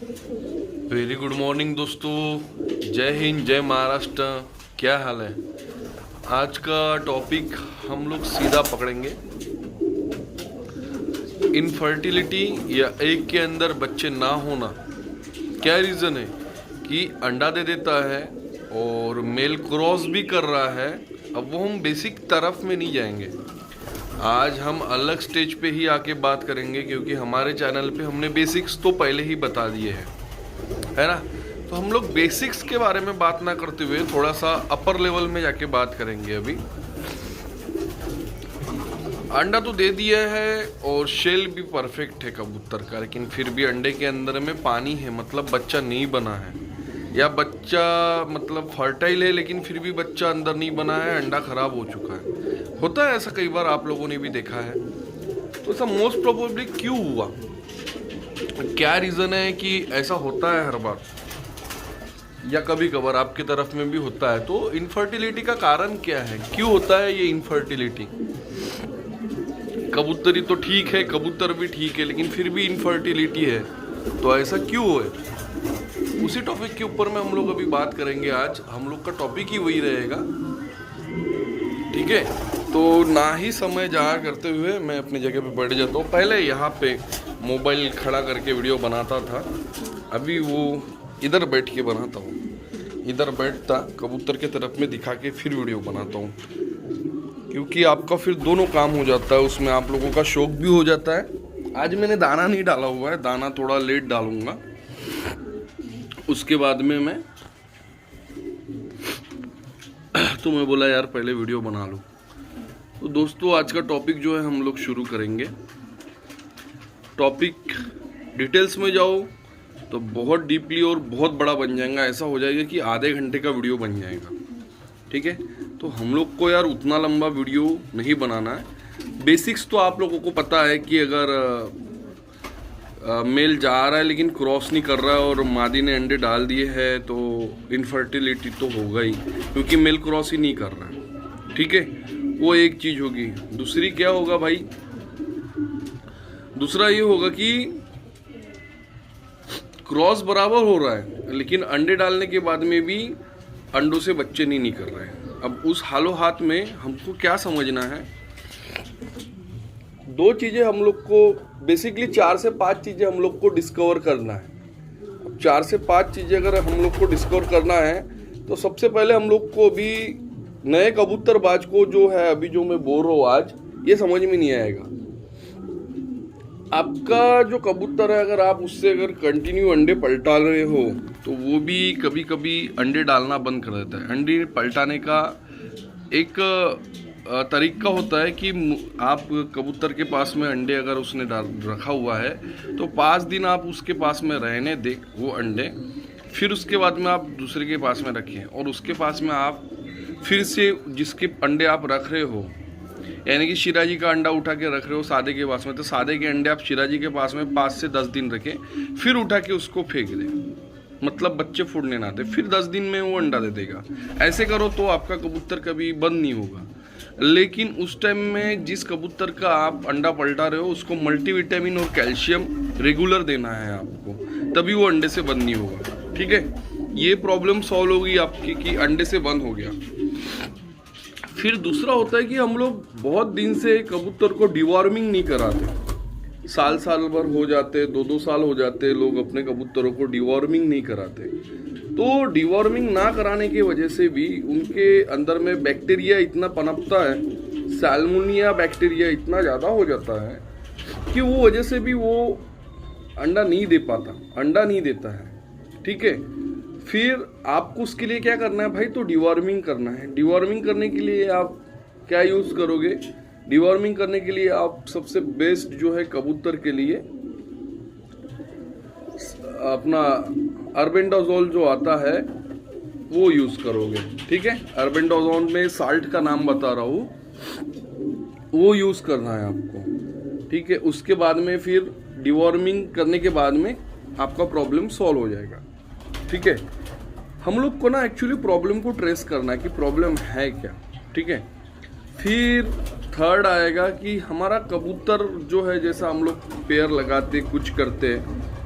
Very good morning दोस्तों, जय हिंद, जय महाराष्ट्र। क्या हाल है? आज का टॉपिक हम लोग सीधा पकड़ेंगे, इनफर्टिलिटी या एग के अंदर बच्चे ना होना। क्या रीज़न है कि अंडा दे देता है और मेल क्रॉस भी कर रहा है। अब वो हम बेसिक तरफ में नहीं जाएंगे, आज हम अलग स्टेज पे ही आके बात करेंगे, क्योंकि हमारे चैनल पे हमने बेसिक्स तो पहले ही बता दिए हैं, है ना। तो हम लोग बेसिक्स के बारे में बात ना करते हुए थोड़ा सा अपर लेवल में जाके बात करेंगे। अभी अंडा तो दे दिया है और शेल भी परफेक्ट है कबूतर का, लेकिन फिर भी अंडे के अंदर में पानी है, मतलब बच्चा नहीं बना है, या बच्चा मतलब फर्टाइल है लेकिन फिर भी बच्चा अंदर नहीं बना है, अंडा खराब हो चुका है। होता है ऐसा, कई बार आप लोगों ने भी देखा है। तो ऐसा मोस्ट प्रोबेबली क्यों हुआ, क्या रीज़न है कि ऐसा होता है हर बार, या कभी कभार आपकी तरफ में भी होता है? तो इनफर्टिलिटी का कारण क्या है, क्यों होता है ये इनफर्टिलिटी? कबूतरी तो ठीक है, कबूतर भी ठीक है, लेकिन फिर भी इनफर्टिलिटी है, तो ऐसा क्यों है? उसी टॉपिक के ऊपर में हम लोग अभी बात करेंगे। आज हम लोग का टॉपिक ही वही रहेगा, ठीक है। तो ना ही समय जाया करते हुए मैं अपनी जगह पे बैठ जाता हूँ। पहले यहाँ पे मोबाइल खड़ा करके वीडियो बनाता था, अभी वो इधर बैठ के बनाता हूँ, इधर बैठता कबूतर के तरफ में दिखा के फिर वीडियो बनाता हूँ, क्योंकि आपका फिर दोनों काम हो जाता है, उसमें आप लोगों का शौक भी हो जाता है। आज मैंने दाना नहीं डाला हुआ है, दाना थोड़ा लेट डालूंगा, उसके बाद में मैं तो मैं बोला यार पहले वीडियो बना लूँ। तो दोस्तों आज का टॉपिक जो है हम लोग शुरू करेंगे। टॉपिक डिटेल्स में जाओ तो बहुत डीपली और बहुत बड़ा बन जाएगा, ऐसा हो जाएगा कि आधे घंटे का वीडियो बन जाएगा, ठीक है। तो हम लोग को यार उतना लंबा वीडियो नहीं बनाना है। बेसिक्स तो आप लोगों को पता है कि अगर मेल जा रहा है लेकिन क्रॉस नहीं कर रहा है और मादी ने अंडे डाल दिए हैं तो इनफर्टिलिटी तो होगा ही, क्योंकि मेल क्रॉस ही नहीं कर रहा है, ठीक है। वो एक चीज़ होगी। दूसरी क्या होगा भाई, दूसरा ये होगा कि क्रॉस बराबर हो रहा है लेकिन अंडे डालने के बाद में भी अंडों से बच्चे नहीं निकल रहे हैं। अब उस हालो हाथ में हमको क्या समझना है, दो चीज़ें हम लोग को बेसिकली 4 से 5 चीज़ें हम लोग को डिस्कवर करना है। अब 4 से 5 चीज़ें अगर हम लोग को डिस्कवर करना है तो सबसे पहले हम लोग को अभी नए कबूतरबाज को जो है, अभी जो मैं बोल रहा हूँ आज, ये समझ में नहीं आएगा। आपका जो कबूतर है, अगर आप उससे अगर कंटिन्यू अंडे पलटा रहे हो तो वो भी कभी कभी अंडे डालना बंद कर देता है। अंडे पलटाने का एक तरीका होता है कि आप कबूतर के पास में अंडे अगर उसने डाल रखा हुआ है तो 5 दिन आप उसके पास में रहने दें वो अंडे, फिर उसके बाद में आप दूसरे के पास में रखें, और उसके पास में आप फिर से जिसके अंडे आप रख रहे हो, यानी कि शिराजी का अंडा उठा के रख रहे हो सादे के पास में, तो सादे के अंडे आप शिराजी के पास में 5 से 10 दिन रखें, फिर उठा के उसको फेंक दें, मतलब बच्चे फूटने ना दे, फिर 10 दिन में वो अंडा दे देगा। ऐसे करो तो आपका कबूतर कभी बंद नहीं होगा। लेकिन उस टाइम में जिस कबूतर का आप अंडा पलटा रहे हो उसको मल्टीविटामिन और कैल्शियम रेगुलर देना है आपको, तभी वो अंडे से बंद नहीं होगा, ठीक है। ये प्रॉब्लम सॉल्व होगी आपकी कि अंडे से बंद हो गया। फिर दूसरा होता है कि हम लोग बहुत दिन से कबूतर को डिवॉर्मिंग नहीं कराते, साल भर हो जाते, 2-2 साल हो जाते, लोग अपने कबूतरों को डिवॉर्मिंग नहीं कराते। तो डिवॉर्मिंग ना कराने की वजह से भी उनके अंदर में बैक्टीरिया इतना पनपता है, सैल्मोनिया बैक्टीरिया इतना ज़्यादा हो जाता है कि वो वजह से भी वो अंडा नहीं दे पाता, अंडा नहीं देता है, ठीक है। फिर आपको उसके लिए क्या करना है भाई, तो डिवॉर्मिंग करना है। डिवॉर्मिंग करने के लिए आप क्या यूज़ करोगे? डिवॉर्मिंग करने के लिए आप सबसे बेस्ट जो है कबूतर के लिए अपना अर्बेंडाजोल जो आता है वो यूज़ करोगे, ठीक है। अर्बेंडाजोल में साल्ट का नाम बता रहा हूँ, वो यूज़ करना है आपको, ठीक है। उसके बाद में फिर डिवॉर्मिंग करने के बाद में आपका प्रॉब्लम सॉल्व हो जाएगा, ठीक है। हम लोग को ना एक्चुअली प्रॉब्लम को ट्रेस करना है कि प्रॉब्लम है क्या, ठीक है। फिर थर्ड आएगा कि हमारा कबूतर जो है, जैसा हम लोग पेयर लगाते कुछ करते,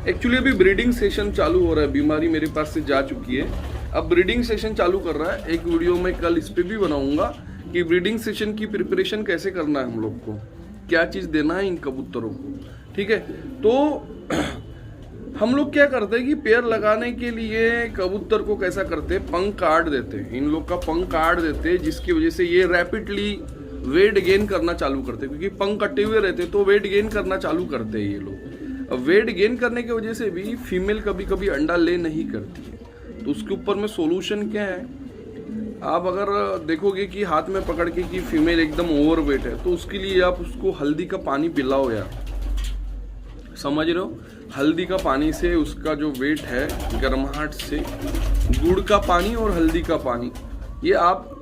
एक्चुअली अभी ब्रीडिंग सेशन चालू हो रहा है, बीमारी मेरे पास से जा चुकी है, अब ब्रीडिंग सेशन चालू कर रहा है। एक वीडियो मैं कल इस पे भी बनाऊंगा कि ब्रीडिंग सेशन की प्रिपरेशन कैसे करना है, हम लोग को क्या चीज़ देना है इन कबूतरों को, ठीक है। तो हम लोग क्या करते हैं कि पेयर लगाने के लिए कबूतर को कैसा करते हैं, पंख काट देते हैं, इन लोग का पंख काट देते हैं, जिसकी वजह से ये रैपिडली वेट गेन करना चालू करते हैं, क्योंकि पंख कटे हुए रहते हैं तो वेट गेन करना चालू करते हैं ये लोग। अब वेट गेन करने की वजह से भी फीमेल कभी कभी अंडा ले नहीं करती है, तो उसके ऊपर में सोल्यूशन क्या है, आप अगर देखोगे कि हाथ में पकड़ के कि फीमेल एकदम ओवरवेट है, तो उसके लिए आप उसको हल्दी का पानी पिलाओ यार, समझ रहे हो, हल्दी का पानी से उसका जो वेट है, गर्माहट से गुड़ का पानी और हल्दी का पानी, ये आप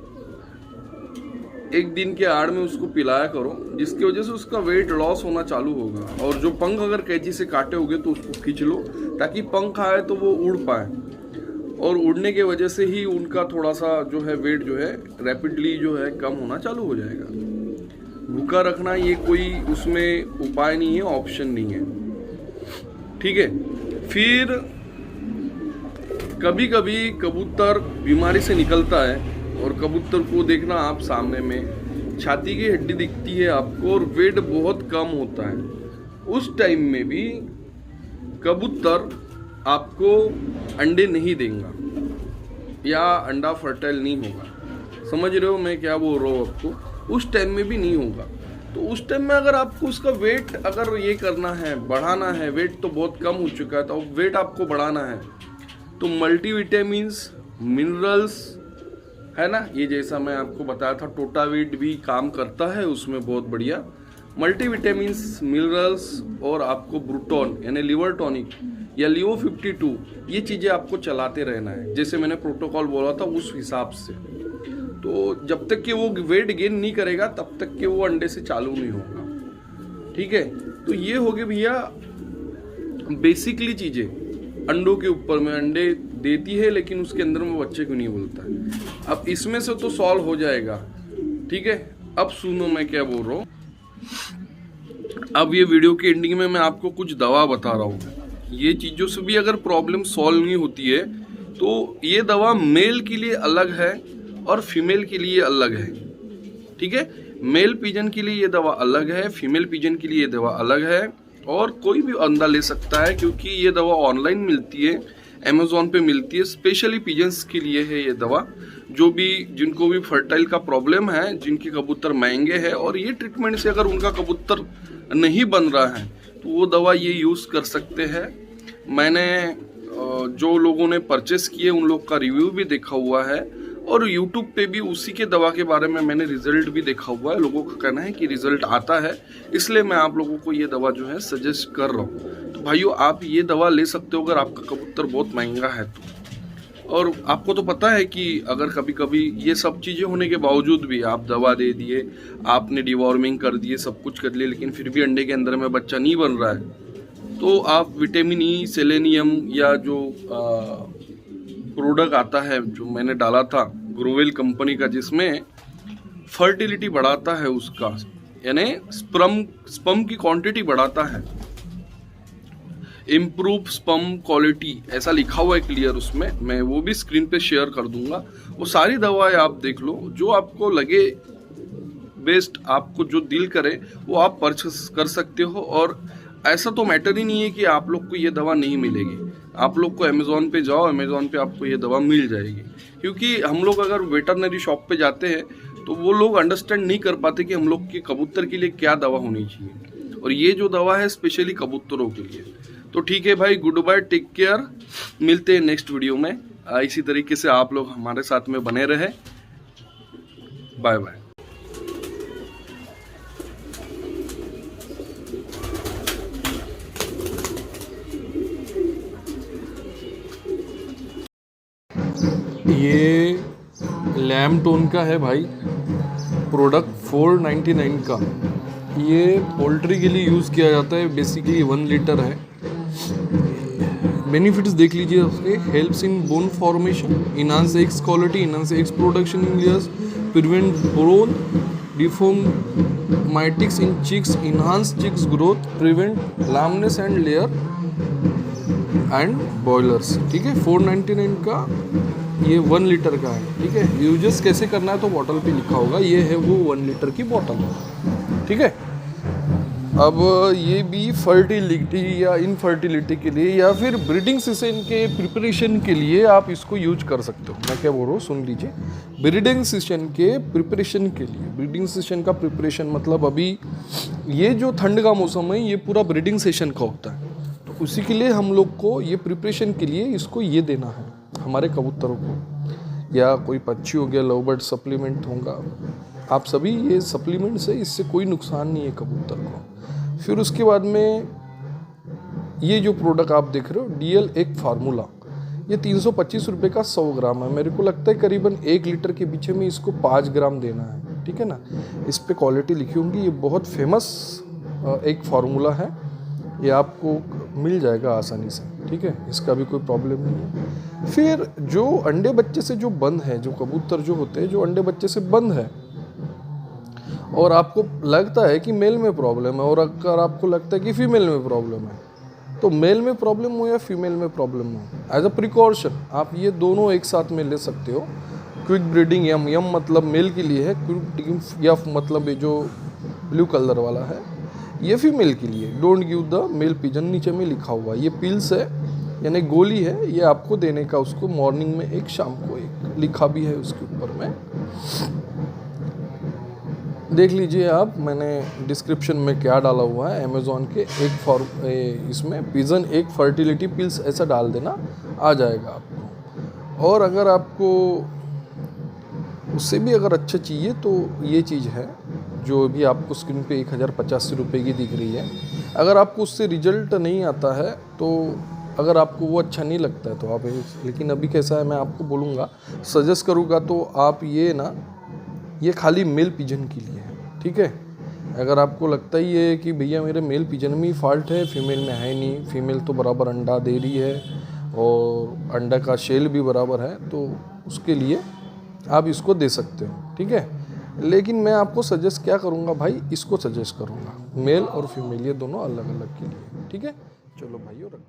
एक दिन के आड़ में उसको पिलाया करो, जिसकी वजह से उसका वेट लॉस होना चालू होगा। और जो पंख अगर कैंची से काटे होगे तो उसको खींच लो, ताकि पंख आए तो वो उड़ पाए, और उड़ने के वजह से ही उनका थोड़ा सा जो है वेट जो है रैपिडली जो है कम होना चालू हो जाएगा। भूखा रखना ये कोई उसमें उपाय नहीं है, ऑप्शन नहीं है, ठीक है। फिर कभी कभी कबूतर बीमारी से निकलता है, और कबूतर को देखना आप सामने में छाती की हड्डी दिखती है आपको, और वेट बहुत कम होता है, उस टाइम में भी कबूतर आपको अंडे नहीं देगा या अंडा फर्टाइल नहीं होगा, समझ रहे हो मैं क्या बोल रहा हूँ आपको, उस टाइम में भी नहीं होगा। तो उस टाइम में अगर आपको उसका वेट अगर ये करना है, बढ़ाना है, वेट तो बहुत कम हो चुका है, तो वेट आपको बढ़ाना है, तो मल्टीविटामिन्स, मिनरल्स है ना, ये जैसा मैं आपको बताया था टोटावीट भी काम करता है उसमें बहुत बढ़िया, मल्टीविटामिन्स, मिनरल्स, और आपको ब्रूटॉन यानी लिवर टॉनिक या लियो 52, ये चीज़ें आपको चलाते रहना है, जैसे मैंने प्रोटोकॉल बोला था उस हिसाब से। तो जब तक कि वो वेट गेन नहीं करेगा तब तक कि वो अंडे से चालू नहीं होगा, ठीक है। तो ये हो गए भैया बेसिकली चीज़ें, अंडों के ऊपर में अंडे देती है लेकिन उसके अंदर में बच्चे क्यों नहीं बोलता है। अब इसमें से तो सॉल्व हो जाएगा, ठीक है। अब सुनो मैं क्या बोल रहा हूँ, अब ये वीडियो की एंडिंग में मैं आपको कुछ दवा बता रहा हूँ, ये चीज़ों से भी अगर प्रॉब्लम सॉल्व नहीं होती है तो ये दवा मेल के लिए अलग है और फीमेल के लिए अलग है, ठीक है। मेल पिजन के लिए ये दवा अलग है, फीमेल पिजन के लिए ये दवा अलग है, और कोई भी अंडा ले सकता है, क्योंकि ये दवा ऑनलाइन मिलती है, अमेज़ॉन पे मिलती है, स्पेशली पिजन्स के लिए है ये दवा, जो भी जिनको भी फर्टाइल का प्रॉब्लम है, जिनके कबूतर महंगे हैं, और ये ट्रीटमेंट से अगर उनका कबूतर नहीं बन रहा है तो वो दवा ये यूज़ कर सकते हैं। मैंने जो लोगों ने परचेस किए उन लोग का रिव्यू भी देखा हुआ है, और यूट्यूब पे भी उसी के दवा के बारे में मैंने रिजल्ट भी देखा हुआ है, लोगों का कहना है कि रिजल्ट आता है, इसलिए मैं आप लोगों को ये दवा जो है सजेस्ट कर रहा हूँ। तो भाइयों आप ये दवा ले सकते हो अगर आपका कबूतर बहुत महंगा है तो। और आपको तो पता है कि अगर कभी कभी ये सब चीज़ें होने के बावजूद भी आप दवा दे दिए, आपने डिवॉर्मिंग कर दिए, सब कुछ कर लिया, लेकिन फिर भी अंडे के अंदर में बच्चा नहीं बन रहा है, तो आप विटामिन ई, सेलेनियम या जो प्रोडक्ट आता है जो मैंने डाला था ग्रोवेल कंपनी का, जिसमें फर्टिलिटी बढ़ाता है उसका, यानी स्पर्म की क्वांटिटी बढ़ाता है, इम्प्रूव स्पर्म क्वालिटी ऐसा लिखा हुआ है क्लियर उसमें, मैं वो भी स्क्रीन पे शेयर कर दूंगा। वो सारी दवाएं आप देख लो, जो आपको लगे बेस्ट, आपको जो दिल करे वो आप परचेस कर सकते हो। और ऐसा तो मैटर ही नहीं है कि आप लोग को ये दवा नहीं मिलेगी, आप लोग को अमेज़ॉन पे जाओ, अमेज़ॉन पे आपको ये दवा मिल जाएगी, क्योंकि हम लोग अगर वेटरनरी शॉप पे जाते हैं तो वो लोग अंडरस्टैंड नहीं कर पाते कि हम लोग के कबूतर के लिए क्या दवा होनी चाहिए, और ये जो दवा है स्पेशली कबूतरों के लिए। तो ठीक है भाई, गुड बाय, टेक केयर, मिलते हैं नेक्स्ट वीडियो में। इसी तरीके से आप लोग हमारे साथ में बने रहे, बाय बाय। ये लैम टोन का है भाई, प्रोडक्ट 499 का, ये पोल्ट्री के लिए यूज़ किया जाता है, बेसिकली 1 लीटर है। बेनिफिट्स देख लीजिए उसके, helps in bone formation, enhance eggs quality, enhance eggs production in layers, prevent bone deformities in chicks, enhance chicks growth, prevent lameness and layer, and broilers, ठीक है। 499 का ये 1 लीटर का है, ठीक है। यूजेस कैसे करना है तो बॉटल पे लिखा होगा, ये है वो 1 लीटर की बॉटल, ठीक है। अब ये भी फर्टिलिटी या इनफर्टिलिटी के लिए या फिर ब्रीडिंग सीजन के प्रिपरेशन के लिए आप इसको यूज कर सकते हो। मैं क्या बोल रहा हूँ सुन लीजिए। ब्रीडिंग सीजन के प्रिपरेशन के लिए, ब्रीडिंग सीजन का प्रिपरेशन मतलब अभी ये जो ठंड का मौसम है ये पूरा ब्रीडिंग सेशन का होता है, तो उसी के लिए हम लोग को ये प्रिपरेशन के लिए इसको ये देना है हमारे कबूतरों को, या कोई पक्षी हो गया, लव बर्ड सप्लीमेंट होगा, आप सभी ये सप्लीमेंट से इससे कोई नुकसान नहीं है कबूतर को। फिर उसके बाद में ये जो प्रोडक्ट आप देख रहे हो DL एक फार्मूला, ये 325 रुपये का 100 ग्राम है। मेरे को लगता है करीबन 1 लीटर के पीछे में इसको 5 ग्राम देना है, ठीक है ना। इस पे क्वालिटी लिखी होंगी, ये बहुत फेमस एक फार्मूला है, ये आपको मिल जाएगा आसानी से, ठीक है, इसका भी कोई प्रॉब्लम नहीं है। फिर जो अंडे बच्चे से जो बंद है, जो कबूतर जो होते हैं जो अंडे बच्चे से बंद है और आपको लगता है कि मेल में प्रॉब्लम है, और अगर आपको लगता है कि फीमेल में प्रॉब्लम है, तो मेल में प्रॉब्लम हो या फीमेल में प्रॉब्लम हो, एज अ प्रिकॉशन आप ये दोनों एक साथ में ले सकते हो। क्विक ब्रीडिंग यम मतलब मेल के लिए है, क्विक ब्रीडिंग यफ मतलब ये जो ब्लू कलर वाला है ये फीमेल के लिए। Don't give the male pigeon, नीचे में लिखा हुआ है। ये पिल्स है यानी गोली है, ये आपको देने का उसको मॉर्निंग में एक, शाम को एक, लिखा भी है उसके ऊपर में, देख लीजिए आप। मैंने डिस्क्रिप्शन में क्या डाला हुआ है अमेज़ॉन के एक इसमें पिजन एक फर्टिलिटी पिल्स ऐसा डाल देना, आ जाएगा आपको। और अगर आपको उससे भी अगर अच्छा चाहिए तो ये चीज़ है जो भी आपको स्क्रीन पे 1085 रुपये की दिख रही है। अगर आपको उससे रिजल्ट नहीं आता है तो अगर आपको वो अच्छा नहीं लगता है तो आप, लेकिन अभी कैसा है मैं आपको बोलूँगा, सजेस्ट करूँगा तो आप ये ना, ये खाली मेल पिजन के लिए है, ठीक है। अगर आपको लगता ही है कि भैया मेरे मेल पिजन में ही फॉल्ट है, फीमेल में है नहीं, फीमेल तो बराबर अंडा दे रही है और अंडा का शेल भी बराबर है, तो उसके लिए आप इसको दे सकते हो, ठीक है। लेकिन मैं आपको सजेस्ट क्या करूँगा भाई, इसको सजेस्ट करूँगा, मेल और फीमेल ये दोनों अलग अलग के लिए, ठीक है। चलो भाइयों रख